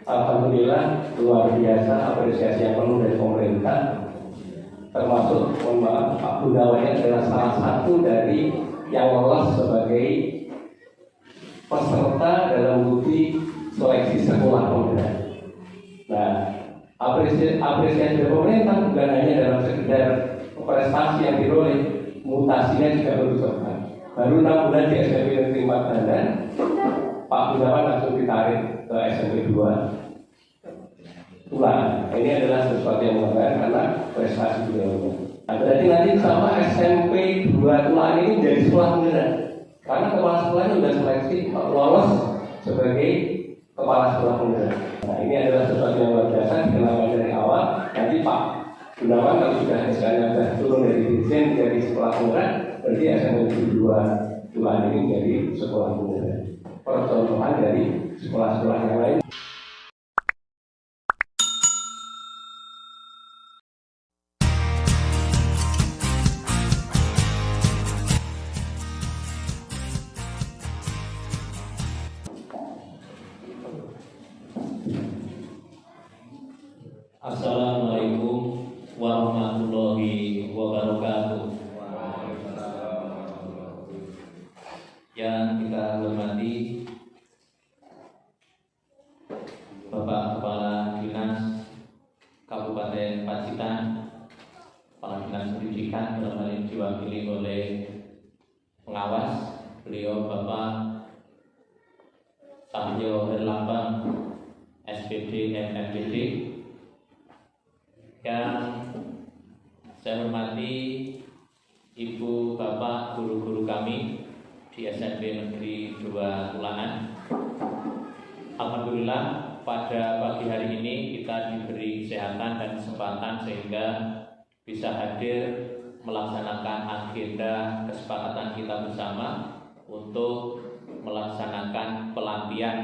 Alhamdulillah luar biasa apresiasi yang penuh dari pemerintah, termasuk Pak Gunawan adalah salah satu dari yang lolos sebagai peserta dalam uji seleksi sekolah pemuda. Nah, apresiasi dari pemerintah bukan hanya dalam sekedar prestasi yang diperoleh, mutasinya juga berusaha. Baru 6 bulan di SMP Negeri 4 Bandan, Pak Gunawan langsung ditarik ke SMP 2 Tulang. Ini adalah sesuatu yang membanggakan karena prestasi beliau. Nah, berarti nanti sama SMP 2 Tulang ini menjadi sekolah beneran. Karena kepala sekolahnya sudah seleksi lolos sebagai kepala sekolah beneran. Nah, ini adalah sesuatu yang luar biasa dikenalkan dari awal. Nanti Pak Gunawan kalau sudah misalnya sudah turun dari dirjen menjadi sekolah beneran, berarti SMP 2 Tulang ini menjadi sekolah beneran. Percontohan dari sekolah-sekolah yang lain. Assalamualaikum warahmatullahi wabarakatuh. Yang kita hormati Bapak Kepala Dinas Kabupaten Pacitan, Kepala Dinas Pendidikan, dalam hal ini diwakili oleh pengawas beliau Bapak Cahyo Herlambang, SPD MFPD. Yang saya hormati Ibu Bapak guru-guru kami di SMP Negeri 2 Tulangan. Alhamdulillah pada pagi hari ini kita diberi kesehatan dan kesempatan sehingga bisa hadir melaksanakan agenda kesepakatan kita bersama untuk melaksanakan pelatihan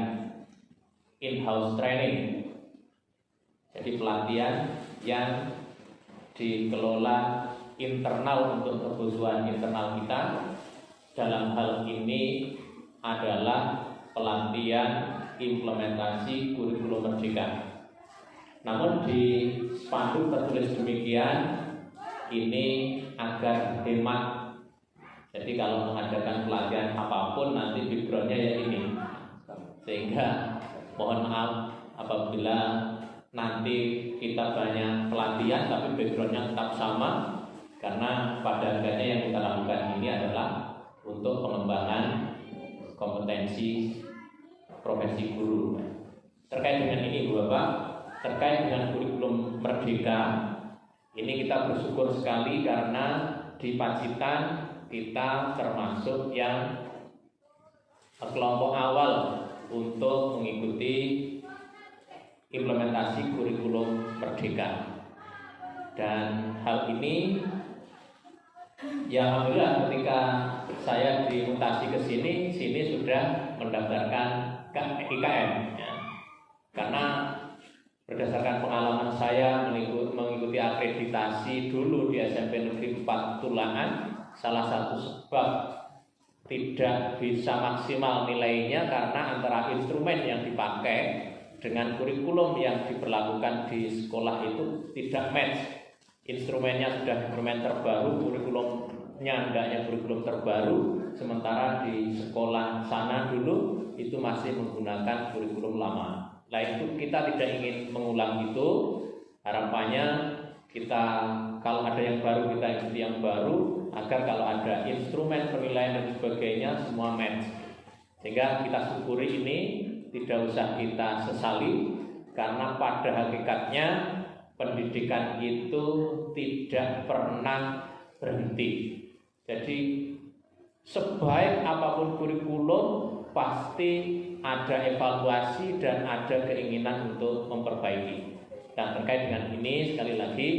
in-house training. Jadi pelatihan yang dikelola internal untuk kebutuhan internal kita. Dalam hal ini adalah pelatihan implementasi kurikulum merdeka. Namun di spanduk tertulis demikian, ini agar hemat. Jadi kalau mengadakan pelatihan apapun nanti backgroundnya ya ini. Sehingga mohon maaf apabila nanti kita banyak pelatihan tapi backgroundnya tetap sama, karena pada akhirnya yang kita lakukan ini adalah untuk pengembangan kompetensi profesi guru. Terkait dengan ini Bapak, terkait dengan kurikulum merdeka, ini kita bersyukur sekali karena di Pacitan kita termasuk yang kelompok awal untuk mengikuti implementasi kurikulum merdeka. Dan hal ini ya alhamdulillah ketika saya dimutasi ke sini sudah mendaftarkan ke IKM ya. Karena berdasarkan pengalaman saya mengikuti akreditasi dulu di SMP Negeri 4 Tulangan, salah satu sebab tidak bisa maksimal nilainya karena antara instrumen yang dipakai dengan kurikulum yang diberlakukan di sekolah itu tidak match. Instrumennya sudah instrumen terbaru, kurikulumnya hendaknya kurikulum terbaru, sementara di sekolah sana dulu itu masih menggunakan kurikulum lama. Nah itu kita tidak ingin mengulang itu. Harapannya kita kalau ada yang baru kita ikuti yang baru, agar kalau ada instrumen penilaian dan sebagainya semua match. Sehingga kita syukuri ini, tidak usah kita sesali, karena pada hakikatnya pendidikan itu tidak pernah berhenti. Jadi sebaik apapun kurikulum pasti ada evaluasi dan ada keinginan untuk memperbaiki. Dan terkait dengan ini sekali lagi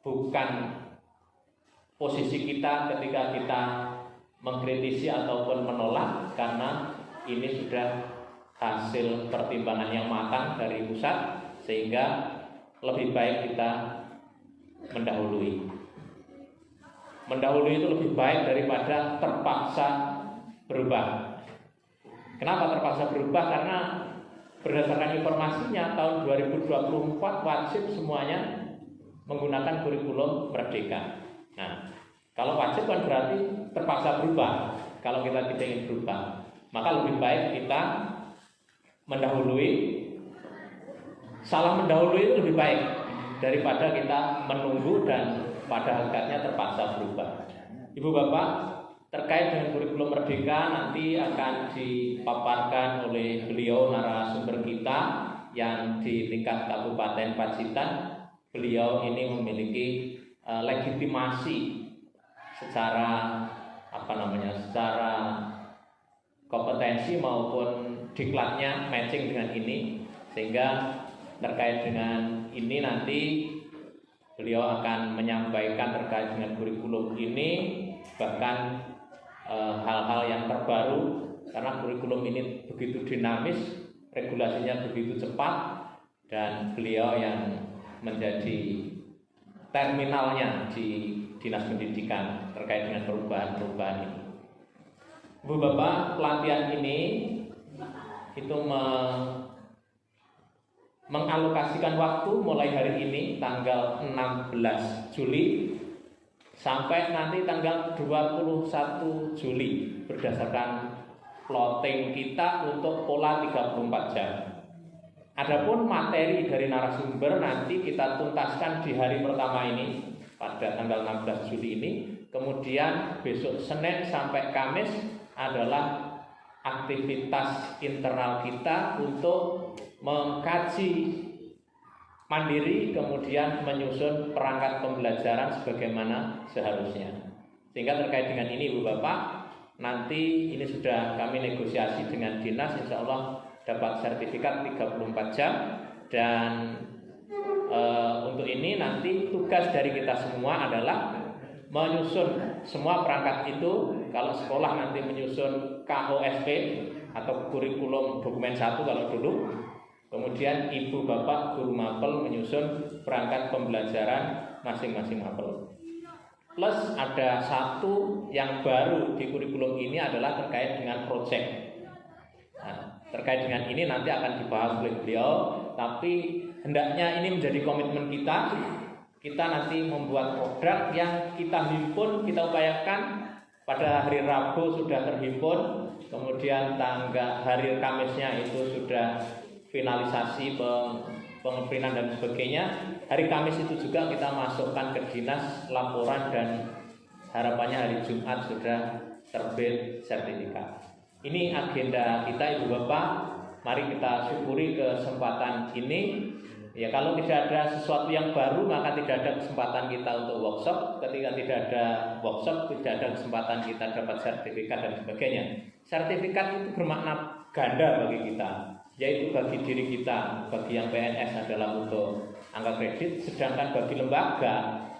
bukan posisi kita ketika kita mengkritisi ataupun menolak, karena ini sudah hasil pertimbangan yang matang dari pusat, sehingga lebih baik kita mendahului. Mendahului itu lebih baik daripada terpaksa berubah. Kenapa terpaksa berubah? Karena berdasarkan informasinya tahun 2024 wajib semuanya menggunakan kurikulum Merdeka. Nah, kalau wajib kan berarti terpaksa berubah. Kalau kita tidak ingin berubah, maka lebih baik kita salah mendahului itu lebih baik daripada kita menunggu dan pada hakikatnya terpaksa berubah. Ibu Bapak, terkait dengan kurikulum Merdeka nanti akan dipaparkan oleh beliau narasumber kita yang di tingkat Kabupaten Pacitan. Beliau ini memiliki legitimasi secara secara kompetensi maupun diklatnya matching dengan ini, sehingga terkait dengan ini nanti beliau akan menyampaikan terkait dengan kurikulum ini, bahkan hal-hal yang terbaru, karena kurikulum ini begitu dinamis, regulasinya begitu cepat, dan beliau yang menjadi terminalnya di Dinas Pendidikan terkait dengan perubahan-perubahan ini. Ibu Bapak, pelatihan ini itu mengalokasikan waktu mulai hari ini tanggal 16 Juli sampai nanti tanggal 21 Juli berdasarkan plotting kita untuk pola 34 jam. Adapun materi dari narasumber nanti kita tuntaskan di hari pertama ini pada tanggal 16 Juli ini. Kemudian besok Senin sampai Kamis adalah aktivitas internal kita untuk mengkaji mandiri, kemudian menyusun perangkat pembelajaran sebagaimana seharusnya. Sehingga terkait dengan ini Ibu Bapak, nanti ini sudah kami negosiasi dengan dinas, insya Allah dapat sertifikat 34 jam. Dan untuk ini nanti tugas dari kita semua adalah menyusun semua perangkat itu. Kalau sekolah nanti menyusun KOSP atau kurikulum dokumen 1 kalau dulu, kemudian ibu bapak guru mapel menyusun perangkat pembelajaran masing-masing mapel. Plus ada satu yang baru di kurikulum ini adalah terkait dengan proyek. Nah, terkait dengan ini nanti akan dibahas oleh beliau, tapi hendaknya ini menjadi komitmen kita. Kita nanti membuat produk yang kita himpun, kita upayakan pada hari Rabu sudah terhimpun, kemudian hari Kamisnya itu sudah finalisasi pengeprintan dan sebagainya. Hari Kamis itu juga kita masukkan ke dinas laporan dan harapannya hari Jumat sudah terbit sertifikat. Ini agenda kita Ibu Bapak. Mari kita syukuri kesempatan ini. Ya, kalau tidak ada sesuatu yang baru maka tidak ada kesempatan kita untuk workshop. Ketika tidak ada workshop, tidak ada kesempatan kita dapat sertifikat dan sebagainya. Sertifikat itu bermakna ganda bagi kita, yaitu bagi diri kita, bagi yang PNS adalah untuk angka kredit, sedangkan bagi lembaga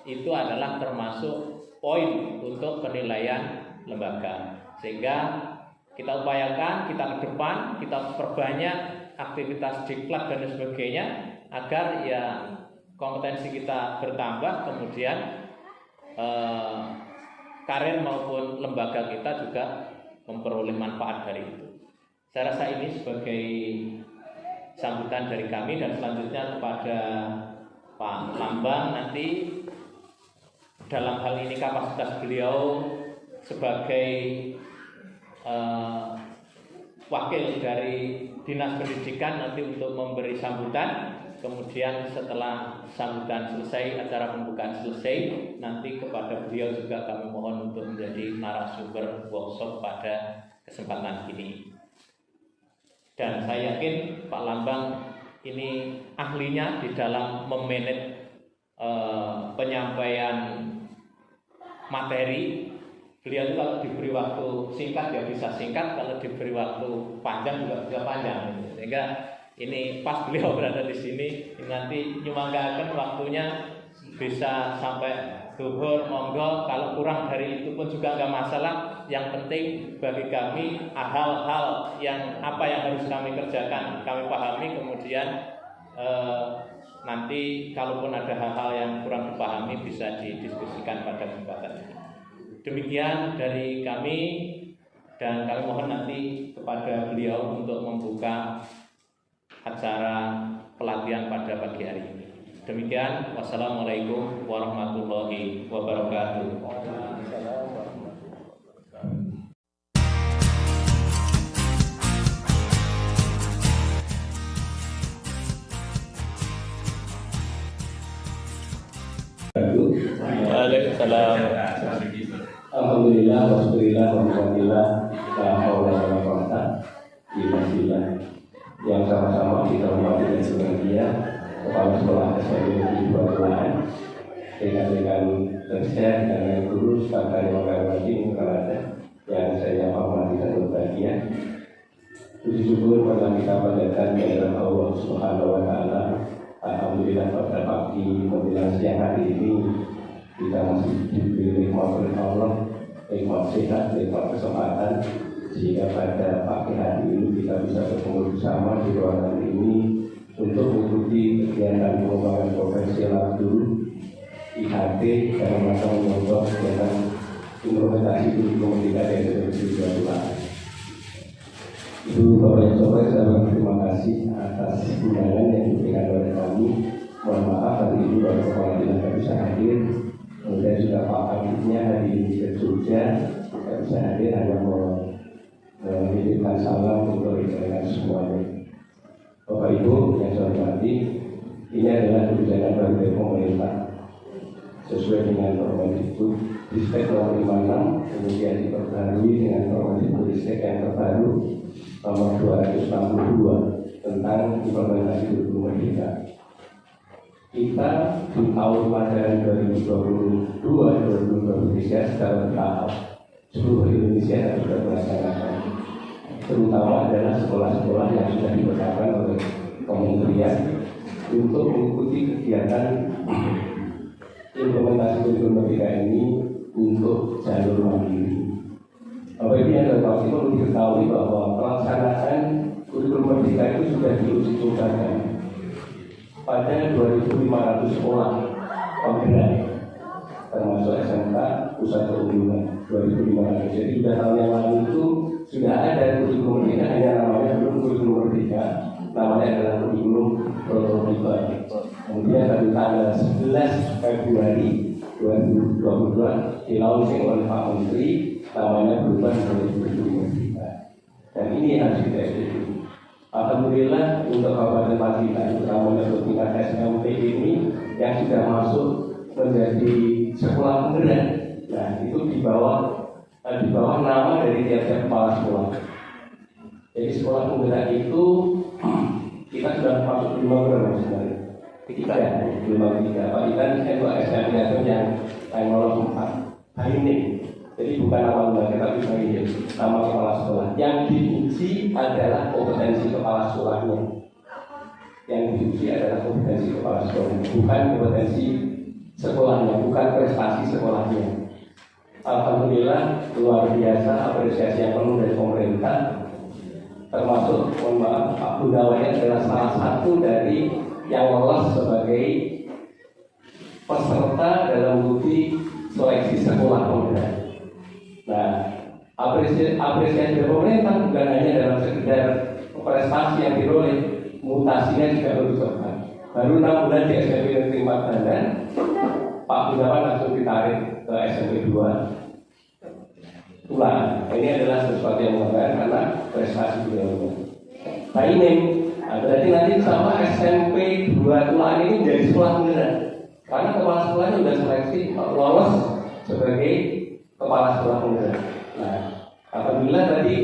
itu adalah termasuk poin untuk penilaian lembaga. Sehingga kita upayakan, kita ke depan, kita perbanyak aktivitas diklat dan sebagainya, agar ya kompetensi kita bertambah, kemudian karir maupun lembaga kita juga memperoleh manfaat dari itu. Saya rasa ini sebagai sambutan dari kami, dan selanjutnya kepada Pak Lambang nanti dalam hal ini kapasitas beliau sebagai wakil dari Dinas Pendidikan nanti untuk memberi sambutan. Kemudian setelah sambutan selesai, acara pembukaan selesai, nanti kepada beliau juga kami mohon untuk menjadi narasumber workshop pada kesempatan ini. Dan saya yakin Pak Lambang ini ahlinya di dalam memanage penyampaian materi. Beliau itu kalau diberi waktu singkat ya bisa singkat, kalau diberi waktu panjang juga bisa panjang. Sehingga ini pas beliau berada di sini, nanti nyumanggakan waktunya bisa sampai zuhur, monggo. Kalau kurang dari itu pun juga nggak masalah. Yang penting bagi kami hal-hal yang apa yang harus kami kerjakan kami pahami, kemudian nanti kalaupun ada hal-hal yang kurang dipahami bisa didiskusikan pada kesempatan ini. Demikian dari kami, dan kami mohon nanti kepada beliau untuk membuka acara pelatihan pada pagi hari ini. Demikian, wassalamualaikum warahmatullahi wabarakatuh. Waalaikumsalam. Alhamdulillah, wassalillah, walhamdulillah, la haula wala quwwata illa billah. Yang sama-sama kita hormati dan berbahagia Kepala Sekolah SMP Negeri 2 Kelurahan, rekan-rekan kerja dan guru serta yang menghormati yang saya hormati dan berbahagia. Puji syukur pada kita panjatkan kepada Allah Subhanahu wa taala. Alhamdulillah pada pagi menjelang siang hari ini kita masih diberi nikmat oleh Allah, nikmat sehat, nikmat kesempatan, sehingga pada pagi hari ini kita bisa berkumpul bersama di ruangan ini untuk mengikuti kegiatan pengembangan profesional guru IHT dalam rangka mencontoh kegiatan implementasi kurikulum pendidikan yang sudah dilakukan. Ibu Bapak yang Sobat, saya berterima kasih atas undangan yang diberikan oleh kami. Mohon maaf hari ini Bapak Kepala Dinas tidak bisa hadir. Kemudian juga Pak Kabitnya hari ini ke Jogja tidak bisa hadir, hanya menitipkan salam untuk rekan-rekan semuanya. Bapak Ibu yang saya hormati, ini adalah kebijakan baru dari pemerintah sesuai dengan Permendikbud nomor 56, kemudian diperbarui dengan Permendikbud yang terbaru nomor 262 tentang implementasi kurikulum merdeka. Kita di tahun pelajaran 2022-2023 secara bertahap seluruh Indonesia yang sudah melaksanakan, terutama adalah sekolah-sekolah yang sudah ditetapkan oleh Kementerian untuk mengikuti kegiatan implementasi kurikulum merdeka ini untuk jalur mandiri. Bapak Ibu yang terhormat, perlu diketahui bahwa pelaksanaan kurikulum merdeka itu sudah diuji cobakan pada 2.500 sekolah penggerak, termasuk SMK pusat keunggulan 2.500. Jadi sudah tahun yang lalu itu sudah ada kurikulum merdeka, hanya namanya belum kurikulum merdeka, namanya adalah kurikulum prototipe. Kemudian pada tanggal 11 Februari 2022 dilaunching oleh Pak Menteri, namanya berubah menjadi kurikulum merdeka. Dan ini yang harus kita ikuti. Alhamdulillah untuk Kabupaten Pacitan, terutama untuk tingkat SMP ini yang sudah masuk menjadi sekolah penggerak. Nah, itu di bawah nama dari tiap-tiap kepala sekolah. Jadi sekolah penggerak itu kita sudah masuk 5 berapa sebenarnya? Kita ya, 5 Pak Ikan itu SMP atau yang lolos 4 ini. Jadi bukan nama lembaga tapi sebagai nama kepala sekolah. Yang diuji adalah kompetensi kepala sekolahnya. Yang diuji adalah kompetensi kepala sekolahnya, bukan kompetensi sekolahnya, bukan prestasi sekolahnya. Alhamdulillah luar biasa apresiasi yang penuh dari pemerintah, termasuk Pak Gunawan adalah salah satu dari yang lolos sebagai peserta dalam uji seleksi sekolah penggerak. Nah, apresiasi dari pemerintah bukan hanya dalam sekedar prestasi yang diperoleh, mutasinya juga lebih cepat. Baru 6 bulan di SMP Negeri 4 Bandan, Pak Gunawan langsung ditarik ke SMP 2 Tulang. Ini adalah sesuatu yang membanggakan karena prestasi beliau. Nah ini, berarti nanti sama SMP 2 Tulang ini menjadi sekolah penggerak. Karena kepala sekolahnya sudah seleksi lolos sebagai kepala sekolah penggerak. Nah, alhamdulillah tadi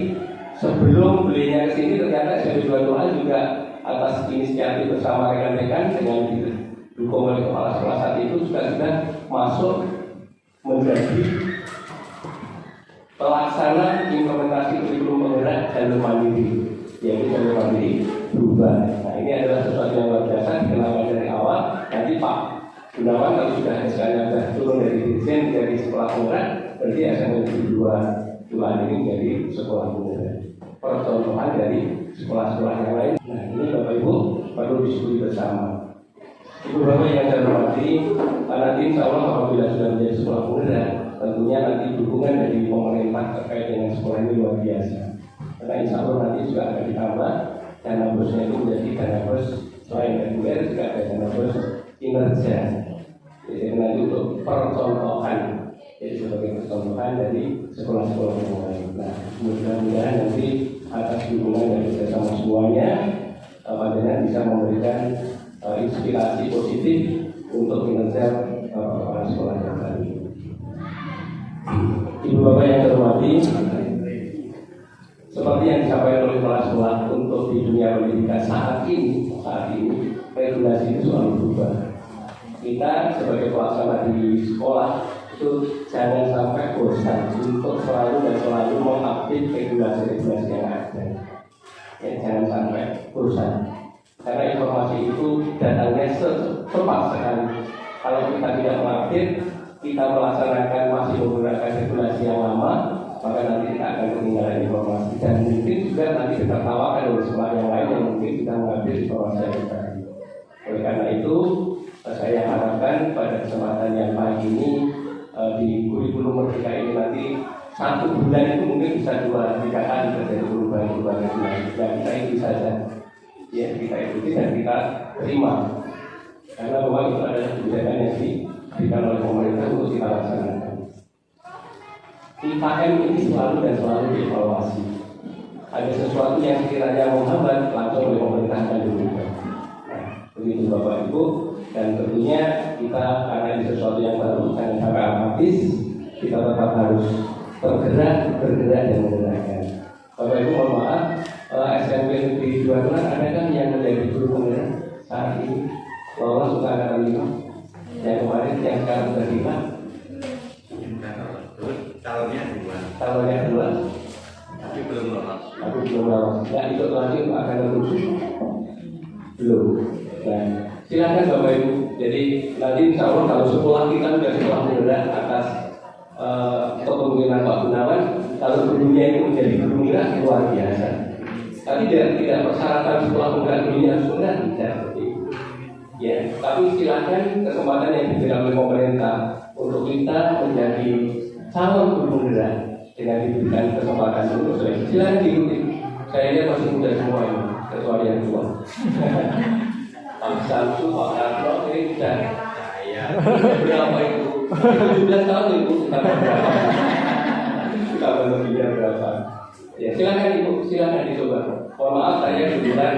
sebelum belinya ke sini ternyata SMP 2 Tulang juga atas inisiatif bersama rekan-rekan dengan didukung oleh kepala sekolah saat itu sudah masuk menjadi pelaksana implementasi kurikulum penggerak jalur mandiri, yaitu jalur mandiri berubah. Nah ini adalah sesuatu yang luar biasa dikenalkan dari awal. Nanti Pak Gunawan kalau sudah SK-nya sudah turun dari dirjen dari sekolah penggerak, berarti SMP 2 Tulang ini menjadi sekolah penggerak. Percontohan dari sekolah-sekolah yang lain. Nah ini Bapak Ibu perlu diskusi bersama. Ibu Bapak yang saya hormati, nanti insya Allah apabila sudah menjadi sekolah penggerak, tentunya nanti dukungan dari pemerintah terkait dengan sekolah ini luar biasa. Karena insya Allah nanti juga akan ditambah dana bosnya itu menjadi dana bos selain reguler juga ada dana bos kinerja. Jadi nanti untuk percontohan, jadi sebagai percontohan dari sekolah-sekolah yang lain. Nah, mudah-mudahan nanti atas dukungan dari bersama semuanya, Panjenengan bisa memberikan inspirasi positif untuk kinerja kepala sekolah yang baru. Ibu Bapak yang terhormati, seperti yang disampaikan oleh kepala sekolah untuk di dunia pendidikan saat ini regulasi itu selalu berubah. Kita sebagai pelaksana di sekolah itu jangan sampai bosan untuk selalu mengupdate regulasi-regulasi yang ada. Ya, jangan sampai bosan, karena informasi itu datangnya cepat sekali. Kalau kita tidak mengupdate, kita melaksanakan masih menggunakan regulasi yang lama, maka nanti kita akan ketinggalan informasi dan mungkin juga nanti ditertawakan oleh sekolah yang lain yang mungkin kita mengupdate informasi yang tadi. Oleh karena itu, saya harapkan pada kesempatan yang pagi ini di kurikulum Merdeka ini nanti 1 bulan itu mungkin bisa 2-3 kali terjadi perubahan regulasi. Dan kita ikuti saja, ya kita ikuti dan kita terima, karena bahwa itu adalah kebijakan yang diberikan oleh pemerintah untuk kita laksanakan. IKM ini selalu dievaluasi. Ada sesuatu yang sekiranya menghambat, langsung oleh pemerintah akan diubah. Nah, begitu Bapak Ibu, dan tentunya kita karena ini sesuatu yang baru, jangan sampai apatis, kita tetap harus bergerak dan menggerakkan. Bapak Ibu mohon maaf, SMP Negeri 2 ada kan yang menjadi guru penggerak saat ini? Lolos untuk angkatan 5 yang kemarin, yang sekarang sudah 5. Calonnya 2 tapi belum lolos. Ya, ikut lagi untuk angkatan 7 belum. Nah, silakan Bapak Ibu. Jadi nanti insya Allah kalau sekolah kita sudah sekolah penggerak atas kepemimpinan Pak Gunawan, kalau gurunya itu menjadi guru penggerak luar biasa. Tapi tidak persyaratan sekolah penggerak gurunya harus penggerak, tidak. Ya, tapi silakan kesempatan yang diberikan oleh pemerintah untuk kita menjadi calon guru penggerak dengan diberikan kesempatan untuk silakan diikuti. Saya lihat masih muda semua ini, kecuali yang tua. Pak Samsu, Pak Karno, ini sudah berapa itu? 17 tahun itu kita berapa? Kita lebihnya berapa? Ya, silakan dicoba. Mohon maaf, saya kebetulan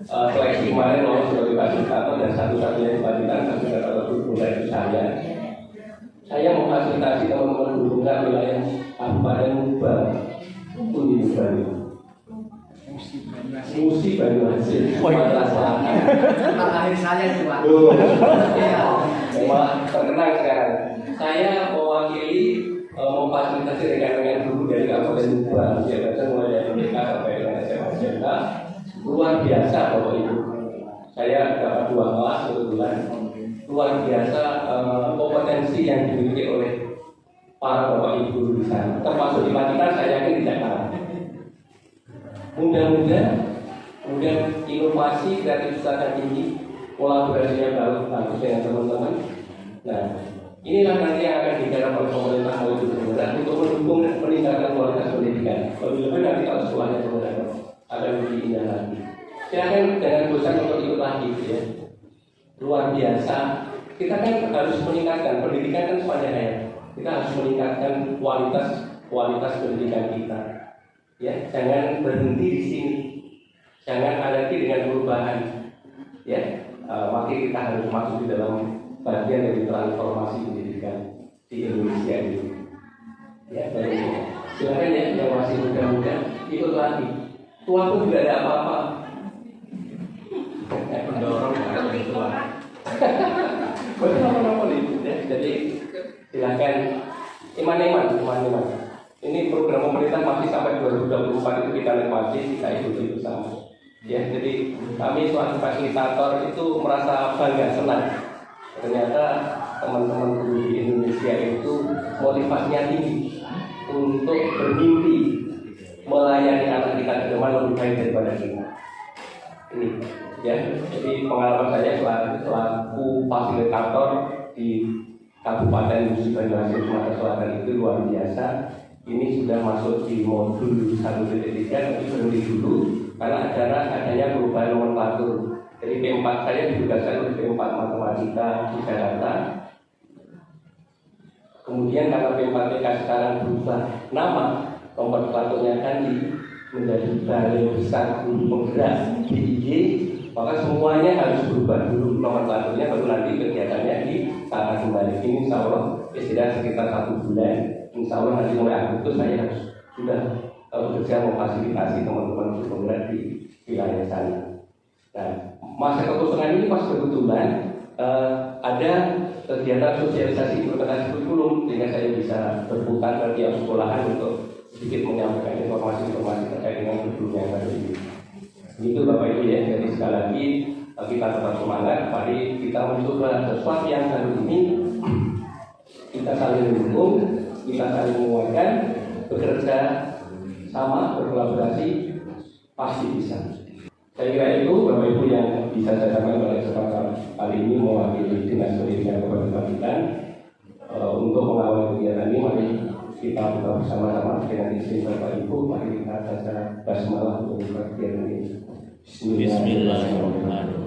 seleksi kemarin lolos sebagai fasilitator dan satu-satunya fasilitator guru penggerak itu saya. Saya memfasilitasi teman-teman guru penggerak wilayah Kabupaten Mubah, Undi Bali. Musi Banyuasin, Sumatera Selatan. Akhir saya itu Pak. Memang terkenal sekarang. Saya mewakili memfasilitasi rekan-rekan guru dari Kabupaten Mubah, mulai dari MDK sampai dengan SMA. Luar biasa Bapak Ibu. Saya dapat 2 kelas kebetulan. Luar biasa kompetensi yang dimiliki oleh para Bapak Ibu di sana. Termasuk di Pacitan, saya yakin tidak kalah. Mudah-mudahan inovasi kreativitas yang tinggi, kolaborasinya bagus dengan teman-teman. Nah, inilah nanti yang akan digarap oleh pemerintah melalui penggerak untuk mendukung dan meningkatkan kualitas pendidikan. Lebih-lebih nanti kalau sekolahnya penggerak akan lebih indah lagi. Silakan jangan bosan untuk ikut lagi, ya. Luar biasa. Kita kan harus meningkatkan pendidikan kan sepanjang hayat. Kita harus meningkatkan kualitas pendidikan kita. Ya, jangan berhenti di sini. Jangan alergi dengan perubahan. Ya, makin kita harus masuk di dalam bagian dari transformasi pendidikan di Indonesia ini. Ya, baik. Silakan ya yang masih muda-muda ikut lagi. Tua pun tidak ada apa-apa. Mendorong orang tua. Betul apa-apa itu. Jadi silakan iman-iman. Ini program pemerintah masih sampai 2024 itu kita nikmati, kita ikuti bersama. Ya, jadi kami selaku fasilitator itu merasa bangga, senang. Ternyata teman-teman guru di Indonesia itu motivasinya tinggi untuk bermimpi melayani anak kita ke depan lebih baik daripada kita. Ini, ya. Jadi pengalaman saya selaku fasilitator di Kabupaten Musi Banyuasin Sumatera Selatan itu luar biasa. Ini sudah masuk di modul 1.3, tapi berhenti dulu karena adanya perubahan nomenklatur. Jadi P4 saya ditugaskan oleh P4 Matematika di Jakarta. Kemudian karena P4TK sekarang berubah nama, nomenklaturnya kan menjadi Balai Besar Guru Penggerak BIG, maka semuanya harus berubah dulu nomenklaturnya, baru nanti kegiatannya ditata kembali. Ini insya Allah istilah sekitar 1 bulan. Insya Allah nanti mulai Agustus saya harus sudah bekerja memfasilitasi teman-teman guru penggerak di wilayah sana. Nah, masa kekosongan ini pas kebetulan ada kegiatan sosialisasi implementasi kurikulum, sehingga saya bisa berputar ke tiap sekolahan untuk sedikit menyampaikan informasi-informasi terkait dengan kurikulum yang baru ini. Itu Bapak Ibu ya. Jadi sekali lagi kita tetap semangat. Mari kita mencoba sesuatu yang baru ini. Kita saling mendukung, kita saling menguatkan, bekerja sama, berkolaborasi, pasti bisa. Saya kira itu Bapak Ibu yang bisa saya sampaikan pada kesempatan kali ini mewakili Dinas Pendidikan Kabupaten Pacitan. Untuk mengawal kegiatan ini, mari kita buka bersama-sama dengan izin Bapak Ibu. Mari kita baca basmalah untuk kegiatan ini. Bismillahirrahmanirrahim.